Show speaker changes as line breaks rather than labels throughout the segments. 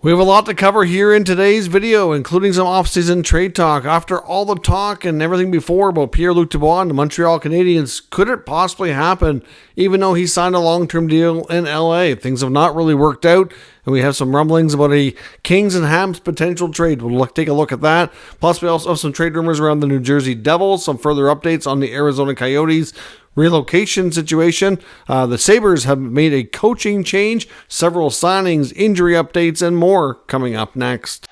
We have a lot to cover here in today's video, including some offseason trade talk. After all the talk and everything before about Pierre-Luc Dubois and the Montreal Canadiens, could it possibly happen even though he signed a long-term deal in LA? Things have not really worked out, and we have some rumblings about a Kings and Habs potential trade. We'll take a look at that. Plus, we also have some trade rumors around the New Jersey Devils, some further updates on the Arizona Coyotes relocation situation. The Sabres have made a coaching change, several signings, injury updates, and more coming up next.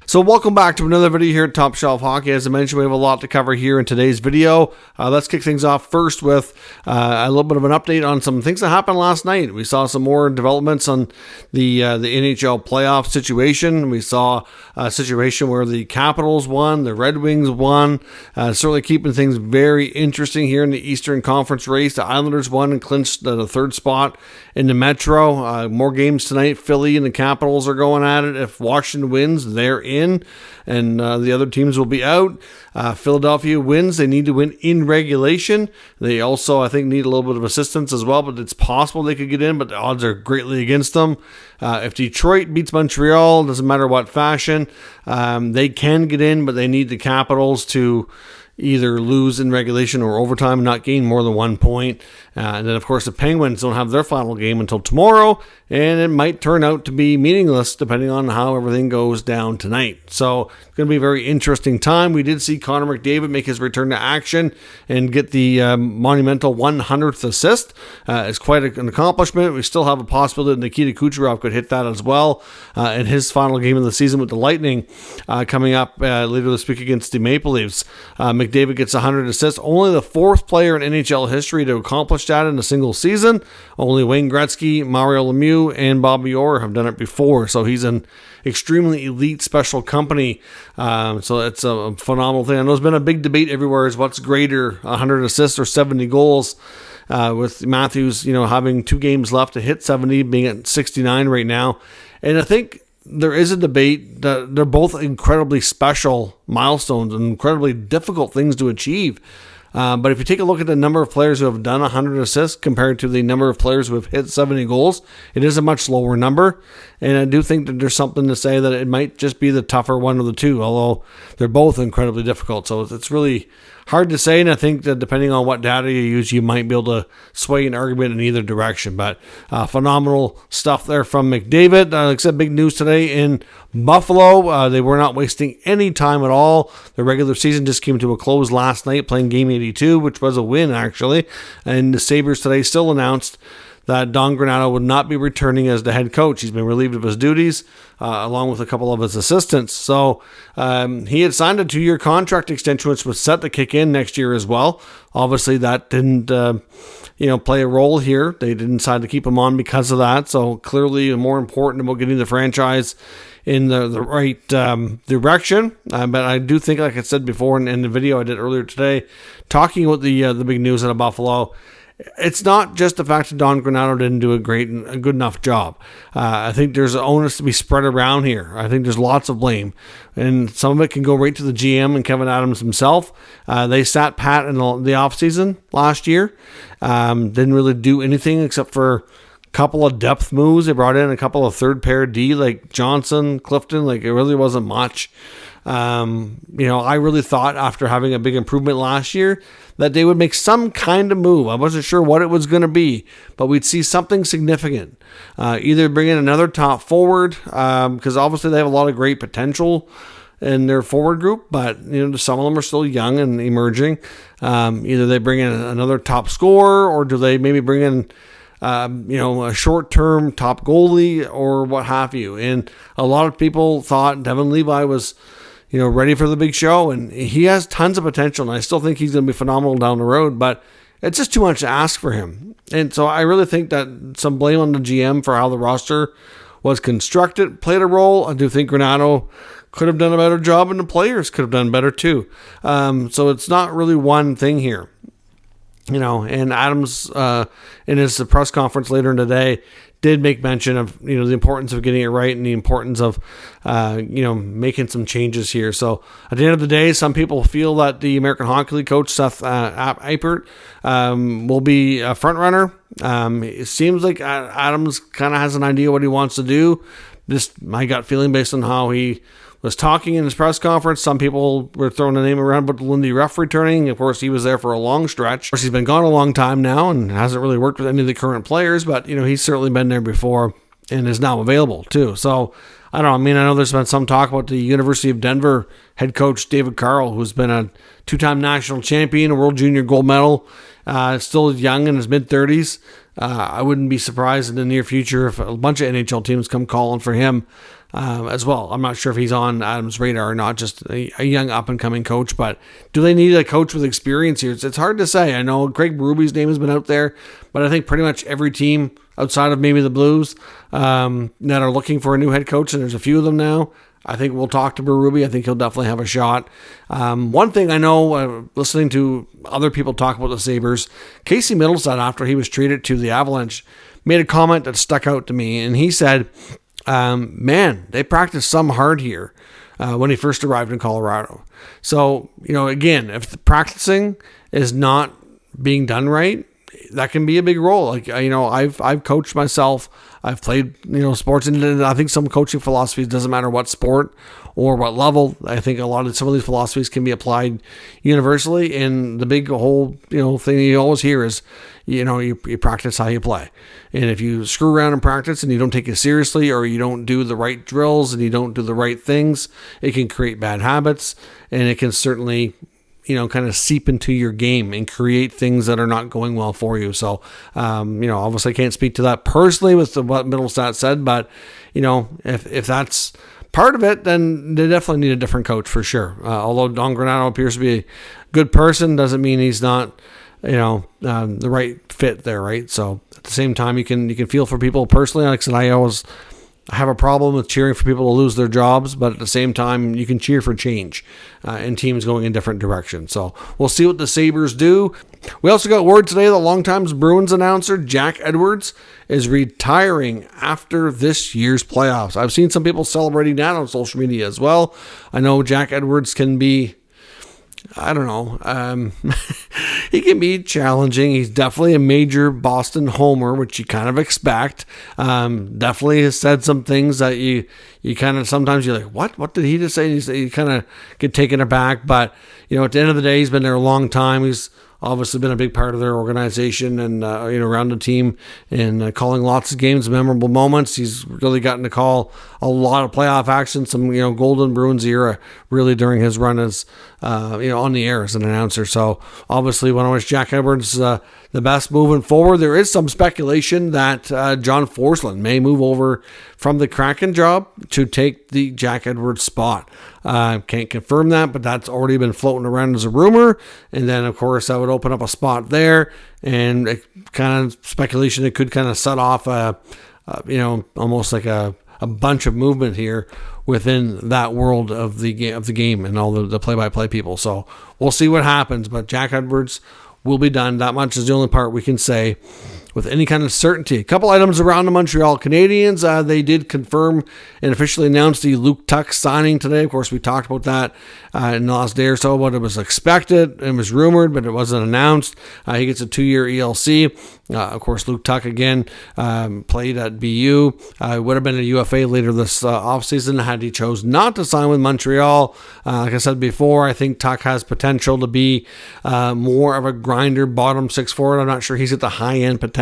So welcome back to another video here at Top Shelf Hockey. As I mentioned, we have a lot to cover here in today's video. Let's kick things off first with a little bit of an update on some things that happened last night. We saw some more developments on the NHL playoff situation. We saw a situation where the Capitals won, the Red Wings won, certainly keeping things very interesting here in the Eastern Conference race. The Islanders won and clinched the third spot in the Metro. More games tonight. Philly and the Capitals are going at it. If Washington wins, they're in. And the other teams will be out. Philadelphia wins. They need to win in regulation. They also, I think, need a little bit of assistance as well, but it's possible they could get in, but the odds are greatly against them. If Detroit beats Montreal, doesn't matter what fashion, they can get in, but they need the Capitals to either lose in regulation or overtime and not gain more than 1 point. And then, of course, the Penguins don't have their final game until tomorrow, and it might turn out to be meaningless depending on how everything goes down tonight. So it's going to be a very interesting time. We did see Connor McDavid make his return to action and get the monumental 100th assist. It's quite an accomplishment. We still have a possibility that Nikita Kucherov could hit that as well in his final game of the season with the Lightning coming up later this week against the Maple Leafs. McDavid gets 100 assists. Only the fourth player in NHL history to accomplish that in a single season. Only Wayne Gretzky, Mario Lemieux, and Bobby Orr have done it before. So he's an extremely elite special company. So it's a phenomenal thing. I know there's been a big debate everywhere is what's greater, 100 assists or 70 goals. With Matthews, having 2 games left to hit 70, being at 69 right now. And I think there is a debate that they're both incredibly special milestones and incredibly difficult things to achieve. But if you take a look at the number of players who have done 100 assists compared to the number of players who have hit 70 goals, it is a much lower number. And I do think that there's something to say that it might just be the tougher one of the two, although they're both incredibly difficult. So it's really hard to say, and I think that depending on what data you use, you might be able to sway an argument in either direction. But phenomenal stuff there from McDavid. Like I said, big news today in Buffalo. They were not wasting any time at all. The regular season just came to a close last night, playing Game 82, which was a win, actually. And the Sabres today still announced that Don Granato would not be returning as the head coach. He's been relieved of his duties, along with a couple of his assistants. So he had signed a 2-year contract extension, which was set to kick in next year as well. Obviously, that didn't play a role here. They didn't decide to keep him on because of that. So clearly more important about getting the franchise in the right direction. But I do think, like I said before in the video I did earlier today, talking about the big news out of Buffalo, it's not just the fact that Don Granato didn't do a good enough job. I think there's onus to be spread around here. I think there's lots of blame, and some of it can go right to the GM and Kevin Adams himself. They sat pat in the offseason last year. Didn't really do anything except for a couple of depth moves. They brought in a couple of third pair D like Johnson, Clifton. Like, it really wasn't much. I really thought after having a big improvement last year that they would make some kind of move. I wasn't sure what it was going to be, but we'd see something significant. Either bring in another top forward, because obviously they have a lot of great potential in their forward group, but some of them are still young and emerging. Either they bring in another top scorer, or do they maybe bring in a short-term top goalie or what have you. And a lot of people thought Devin Levi was ready for the big show, and he has tons of potential, and I still think he's going to be phenomenal down the road, but it's just too much to ask for him. And so I really think that some blame on the GM for how the roster was constructed played a role. I do think Granato could have done a better job, and the players could have done better too. So it's not really one thing here. And Adams, in his press conference later in the day, did make mention of, the importance of getting it right and the importance of, making some changes here. So at the end of the day, some people feel that the American Hockey League coach, Seth Eipert, will be a front runner. It seems like Adams kind of has an idea what he wants to do. Just my gut feeling based on how he was talking in his press conference. Some people were throwing the name around about Lindy Ruff returning. Of course, he was there for a long stretch. Of course, he's been gone a long time now and hasn't really worked with any of the current players, but, he's certainly been there before and is now available too. So, I don't know. I know there's been some talk about the University of Denver head coach David Carl, who's been a two-time national champion, a World Junior gold medal, still young in his mid-30s. I wouldn't be surprised in the near future if a bunch of NHL teams come calling for him as well. I'm not sure if he's on Adams' radar or not, just a young up-and-coming coach, but do they need a coach with experience here? It's hard to say. I know Craig Berube's name has been out there, but I think pretty much every team outside of maybe the Blues that are looking for a new head coach, and there's a few of them now, I think we'll talk to Berube. I think he'll definitely have a shot. One thing I know, listening to other people talk about the Sabres, Casey Middleton, after he was traded to the Avalanche, made a comment that stuck out to me, and he said, man, they practiced some hard here when he first arrived in Colorado. So, again, if the practicing is not being done right, that can be a big role. Like, I've coached myself. I've played, sports, and I think some coaching philosophies, doesn't matter what sport or what level. I think some of these philosophies can be applied universally. And the big whole, thing you always hear is, you practice how you play. And if you screw around in practice and you don't take it seriously, or you don't do the right drills and you don't do the right things, it can create bad habits, and it can certainly, kind of seep into your game and create things that are not going well for you. So, obviously I can't speak to that personally with what Middlestat said, but, if that's part of it, then they definitely need a different coach for sure. Although Don Granato appears to be a good person, doesn't mean he's not, the right fit there, right? So at the same time, you can feel for people personally. Like I said, I have a problem with cheering for people to lose their jobs, but at the same time, you can cheer for change and teams going in different directions. So we'll see what the Sabres do. We also got word today that longtime Bruins announcer Jack Edwards is retiring after this year's playoffs. I've seen some people celebrating that on social media as well. I know Jack Edwards can be, I don't know. He can be challenging. He's definitely a major Boston homer, which you kind of expect. Definitely has said some things that you kind of, sometimes you're like, what did he just say? You kind of get taken aback. But, at the end of the day, he's been there a long time. He's obviously been a big part of their organization and, around the team, and calling lots of games, memorable moments. He's really gotten to call a lot of playoff action, some, golden Bruins era really during his run as, on the air as an announcer. So obviously want to wish Jack Edwards the best moving forward. There is some speculation that John Forsland may move over from the Kraken job to take the Jack Edwards spot. Can't confirm that, but that's already been floating around as a rumor. And then, of course, that would open up a spot there, and it kind of speculation it could kind of set off almost like a bunch of movement here within that world of the game and all the play-by-play people. So we'll see what happens, but Jack Edwards will be done. That much is the only part we can say with any kind of certainty. A couple items around the Montreal Canadiens. They did confirm and officially announce the Luke Tuch signing today. Of course, we talked about that in the last day or so, but it was expected. It was rumored, but it wasn't announced. He gets a 2-year ELC. Of course, Luke Tuch, again, played at BU. Would have been a UFA later this offseason had he chose not to sign with Montreal. Like I said before, I think Tuch has potential to be more of a grinder, bottom six forward. I'm not sure he's at the high-end potential,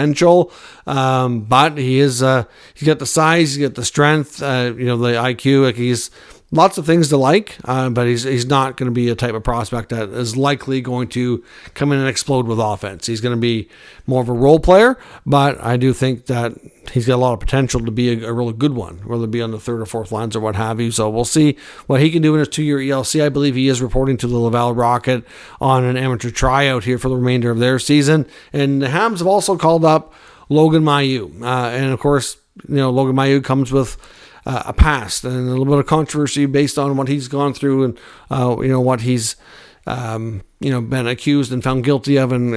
but he is. He's got the size, he's got the strength, the IQ. Like, he's lots of things to like, but he's not going to be a type of prospect that is likely going to come in and explode with offense. He's going to be more of a role player, but I do think that he's got a lot of potential to be a really good one, whether it be on the third or fourth lines or what have you. So we'll see what he can do in his 2-year ELC. I believe he is reporting to the Laval Rocket on an amateur tryout here for the remainder of their season. And the Habs have also called up Logan Mailloux. And of course, Logan Mailloux comes with a past and a little bit of controversy based on what he's gone through and what he's been accused and found guilty of, and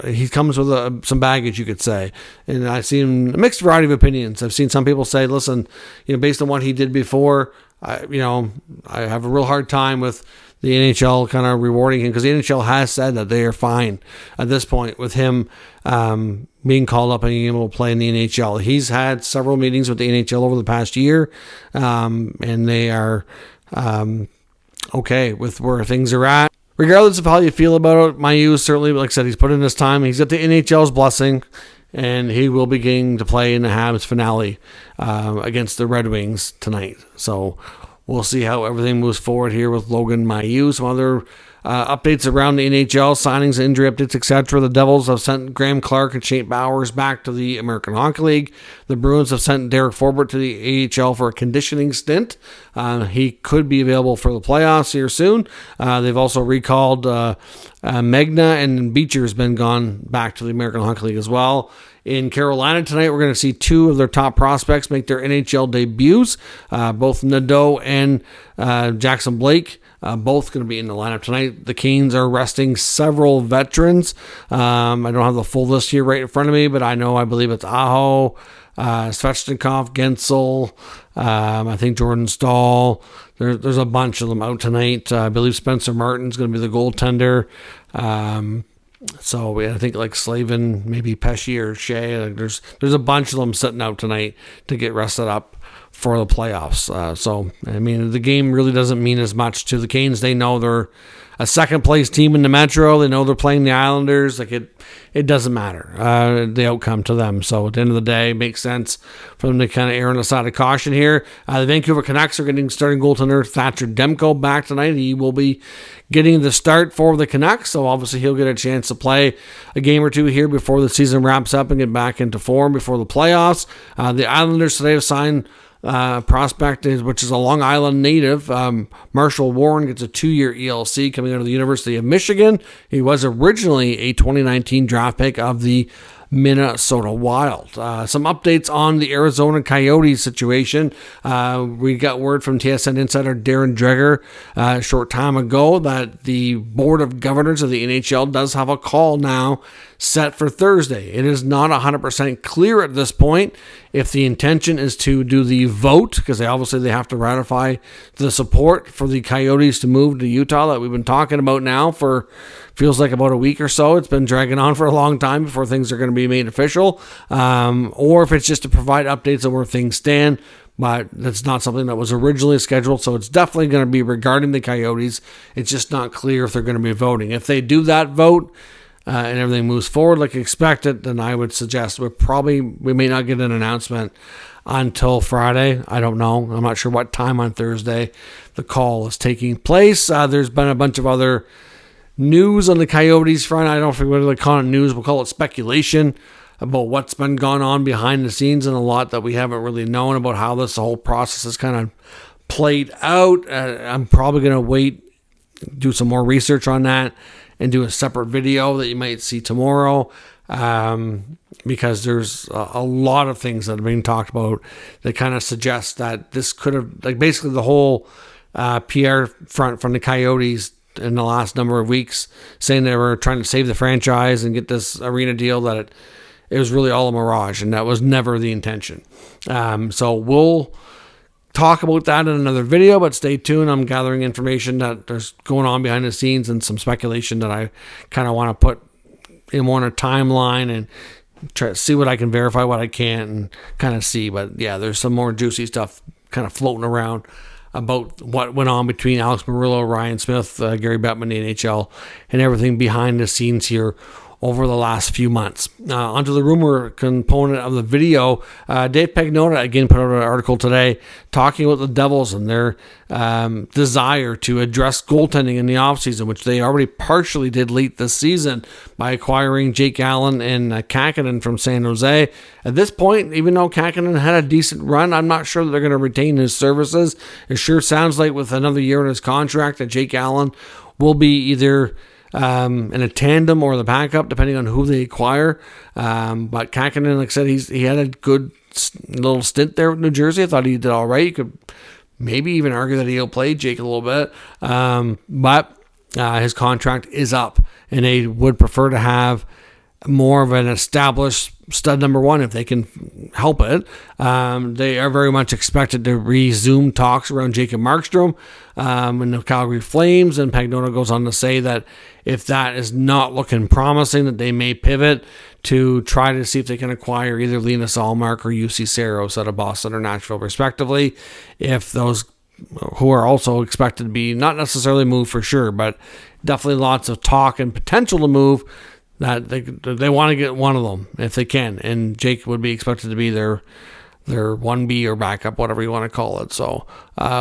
he comes with some baggage, you could say. And I've seen a mixed variety of opinions. I've seen some people say, listen, based on what he did before, I have a real hard time with the NHL kind of rewarding him, because the NHL has said that they are fine at this point with him being called up and being able to play in the NHL. He's had several meetings with the NHL over the past year, and they are okay with where things are at. Regardless of how you feel about it, Mailloux certainly, like I said, he's put in his time. He's got the NHL's blessing, and he will be getting to play in the Habs finale against the Red Wings tonight. So we'll see how everything moves forward here with Logan Mailloux. Some other updates around the NHL, signings, injury updates, etc. The Devils have sent Graham Clark and Shea Bowers back to the American Hockey League. The Bruins have sent Derek Forbort to the AHL for a conditioning stint. He could be available for the playoffs here soon. They've also recalled Magna, and Beecher's been gone back to the American Hockey League as well. In Carolina tonight, we're going to see two of their top prospects make their NHL debuts. Both Nadeau and Jackson Blake, both going to be in the lineup tonight. The Canes are resting several veterans. I don't have the full list here right in front of me, but I believe it's Aho, Svechnikov, Gensel, I think Jordan Stahl. There's a bunch of them out tonight. I believe Spencer Martin's going to be the goaltender. So I think like Slavin, maybe Pesce or Shea. There's a bunch of them sitting out tonight to get rested up for the playoffs. The game really doesn't mean as much to the Canes. They know they're a second place team in the Metro. They know they're playing the Islanders. It doesn't matter, the outcome to them. So at the end of the day, it makes sense for them to kind of err on the side of caution here. The Vancouver Canucks are getting starting goaltender Thatcher Demko back tonight. He will be getting the start for the Canucks, so obviously he'll get a chance to play a game or two here before the season wraps up and get back into form before the playoffs. The Islanders today have signed prospect, which is a Long Island native. Marshall Warren gets a 2-year ELC coming out of the University of Michigan. He was originally a 2019 draft pick of the Minnesota Wild. Some updates on the Arizona Coyotes situation. We got word from TSN insider Darren Dreger a short time ago that the Board of Governors of the NHL does have a call now set for Thursday. It is not 100% clear at this point if the intention is to do the vote, because they have to ratify the support for the Coyotes to move to Utah that we've been talking about now for feels like about a week or so. It's been dragging on for a long time before things are going to be made official, or if it's just to provide updates on where things stand. But that's not something that was originally scheduled, so it's definitely going to be regarding the Coyotes. It's just not clear if they're going to be voting. If they do that vote, and everything moves forward like expected, then I would suggest we may not get an announcement until Friday. I don't know. I'm not sure what time on Thursday the call is taking place. There's been a bunch of other news on the Coyotes front. I don't know if we really call it news. We'll call it speculation about what's been going on behind the scenes, and a lot that we haven't really known about how this whole process is kind of played out. I'm probably going to wait, do some more research on that, and do a separate video that you might see tomorrow, because there's a lot of things that are being talked about that kind of suggest that this could have, basically the whole PR front from the Coyotes in the last number of weeks, saying they were trying to save the franchise and get this arena deal, that it was really all a mirage, and that was never the intention. So we'll talk about that in another video, but stay tuned. I'm gathering information that there's going on behind the scenes and some speculation that I kind of want to put in more on a timeline and try to see what I can verify, what I can't, and kind of see. But yeah, there's some more juicy stuff kind of floating around about what went on between Alex Murillo, Ryan Smith, Gary Bettman, the NHL, and everything behind the scenes here over the last few months. Onto the rumor component of the video, Dave Pagnotta again put out an article today talking about the Devils and their desire to address goaltending in the offseason, which they already partially did late this season by acquiring Jake Allen and Kakkonen from San Jose. At this point, even though Kakkonen had a decent run, I'm not sure that they're going to retain his services. It sure sounds like with another year in his contract that Jake Allen will be either in a tandem or the backup, depending on who they acquire. But Kakkonen, like I said, he had a good little stint there with New Jersey. I thought he did all right. You could maybe even argue that he outplayed Jake a little bit. But his contract is up, and they would prefer to have more of an established stud number one if they can help it. They are very much expected to resume talks around Jacob Markstrom and the Calgary Flames, and Pagnotta goes on to say that if that is not looking promising, that they may pivot to try to see if they can acquire either Linus Ullmark or UC Saros out of Boston or Nashville respectively, if those who are also expected to be not necessarily moved for sure, but definitely lots of talk and potential to move, that they want to get one of them if they can, and Jake would be expected to be their 1B or backup, whatever you want to call it. So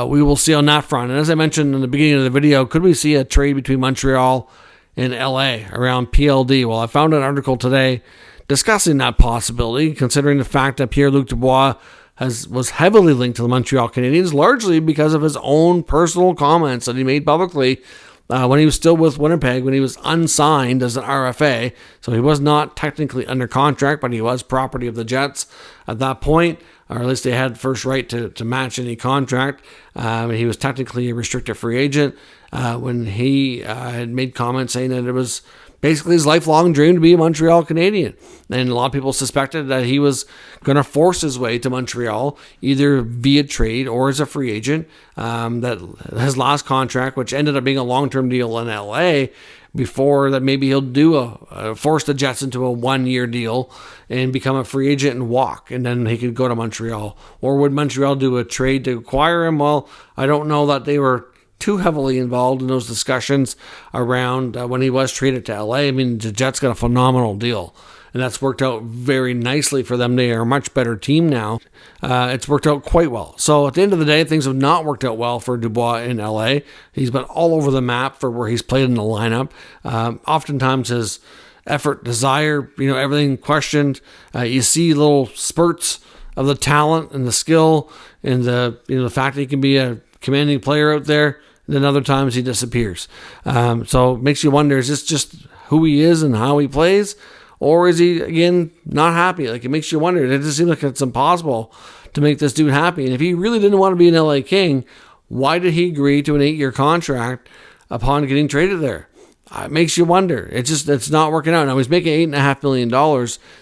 we will see on that front. And as I mentioned in the beginning of the video, could we see a trade between Montreal and LA around PLD? Well, I found an article today discussing that possibility, considering the fact that Pierre-Luc Dubois was heavily linked to the Montreal Canadiens, largely because of his own personal comments that he made publicly when he was still with Winnipeg, when he was unsigned as an RFA. So he was not technically under contract, but he was property of the Jets at that point, or at least they had first right to match any contract. He was technically a restricted free agent when he had made comments saying that it was basically his lifelong dream to be a Montreal Canadien. And a lot of people suspected that he was going to force his way to Montreal, either via trade or as a free agent. That his last contract, which ended up being a long-term deal in LA, before that maybe he'll do force the Jets into a 1-year deal and become a free agent and walk, and then he could go to Montreal. Or would Montreal do a trade to acquire him? Well, I don't know that they were too heavily involved in those discussions around when he was traded to LA. I mean, the Jets got a phenomenal deal, and that's worked out very nicely for them. They are a much better team now. It's worked out quite well. So at the end of the day, things have not worked out well for Dubois in LA. He's been all over the map for where he's played in the lineup. Oftentimes his effort, desire, everything questioned. You see little spurts of the talent and the skill and the fact that he can be a commanding player out there. Then other times he disappears. So it makes you wonder, is this just who he is and how he plays? Or is he, again, not happy? Like, it makes you wonder. It just seems like it's impossible to make this dude happy. And if he really didn't want to be an LA King, why did he agree to an 8-year contract upon getting traded there? It makes you wonder. It's not working out. Now, he's making $8.5 million.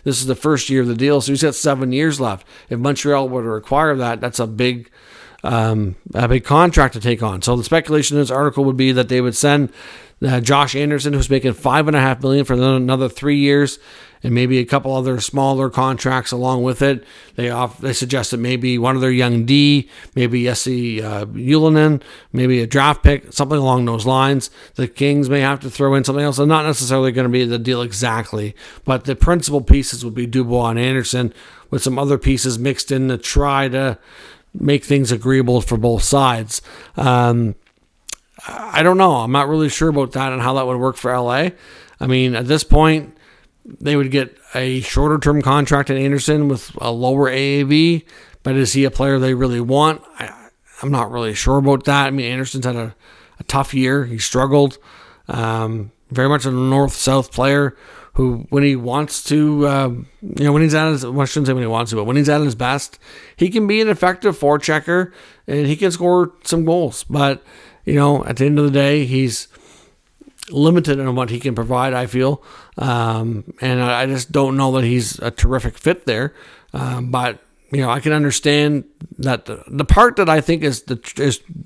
This is the first year of the deal, so he's got 7 years left. If Montreal were to require that, that's a big contract to take on. So the speculation in this article would be that they would send Josh Anderson, who's making $5.5 million for another 3 years, and maybe a couple other smaller contracts along with it. They suggested maybe one of their young D, maybe Jesse Ylönen, maybe a draft pick, something along those lines. The Kings may have to throw in something else. They're not necessarily going to be the deal exactly, but the principal pieces would be Dubois and Anderson, with some other pieces mixed in to try to make things agreeable for both sides. I don't know. I'm not really sure about that and how that would work for LA. I mean, at this point, they would get a shorter term contract at Anderson with a lower AAV, but is he a player they really want? I'm not really sure about that. I mean, Anderson's had a tough year. He struggled. Very much a north-south player who, when he wants to, when he's at his, well, I shouldn't say when he wants to, but when he's at his best, he can be an effective forechecker and he can score some goals. But, at the end of the day, he's limited in what he can provide, I feel. And I just don't know that he's a terrific fit there. But, I can understand that the part that I think is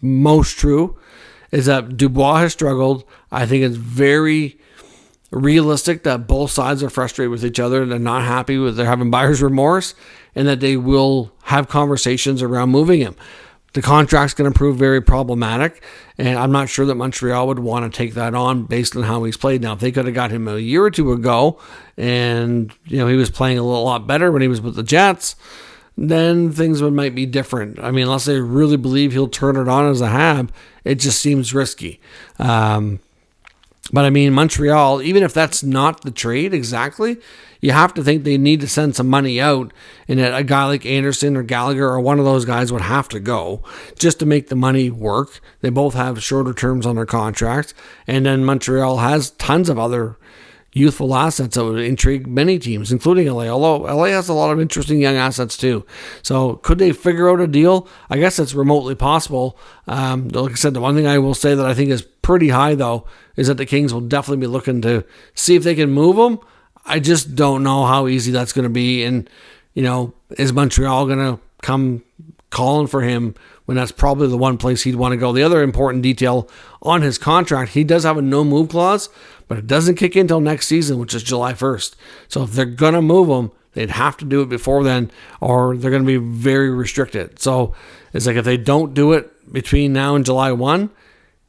most true is that Dubois has struggled. I think it's very realistic that both sides are frustrated with each other. They're not happy with, they're having buyer's remorse, and that they will have conversations around moving him. The contract's going to prove very problematic, and I'm not sure that Montreal would want to take that on based on how he's played. Now, if they could have got him a year or two ago, and he was playing a lot better when he was with the Jets, then things might be different. I mean, unless they really believe he'll turn it on as a Hab, it just seems risky. But I mean, Montreal, even if that's not the trade exactly, you have to think they need to send some money out, and that a guy like Anderson or Gallagher or one of those guys would have to go just to make the money work. They both have shorter terms on their contracts, and then Montreal has tons of other youthful assets that would intrigue many teams, including LA, although LA has a lot of interesting young assets too. So could they figure out a deal? I guess it's remotely possible. Like I said, the one thing I will say that I think is pretty high, though, is that the Kings will definitely be looking to see if they can move him. I just don't know how easy that's going to be. And, is Montreal going to come calling for him when that's probably the one place he'd want to go? The other important detail on his contract, he does have a no-move clause, but it doesn't kick in until next season, which is July 1st. So if they're going to move him, they'd have to do it before then, or they're going to be very restricted. So it's like if they don't do it between now and July 1,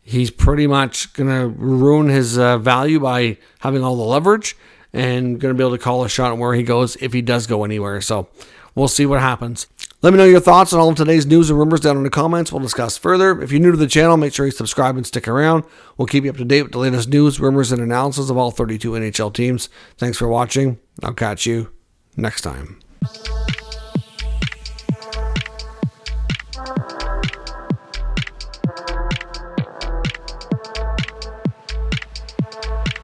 he's pretty much going to ruin his value by having all the leverage and going to be able to call a shot on where he goes if he does go anywhere. So we'll see what happens. Let me know your thoughts on all of today's news and rumors down in the comments. We'll discuss further. If you're new to the channel, make sure you subscribe and stick around. We'll keep you up to date with the latest news, rumors, and analysis of all 32 NHL teams. Thanks for watching. I'll catch you next time.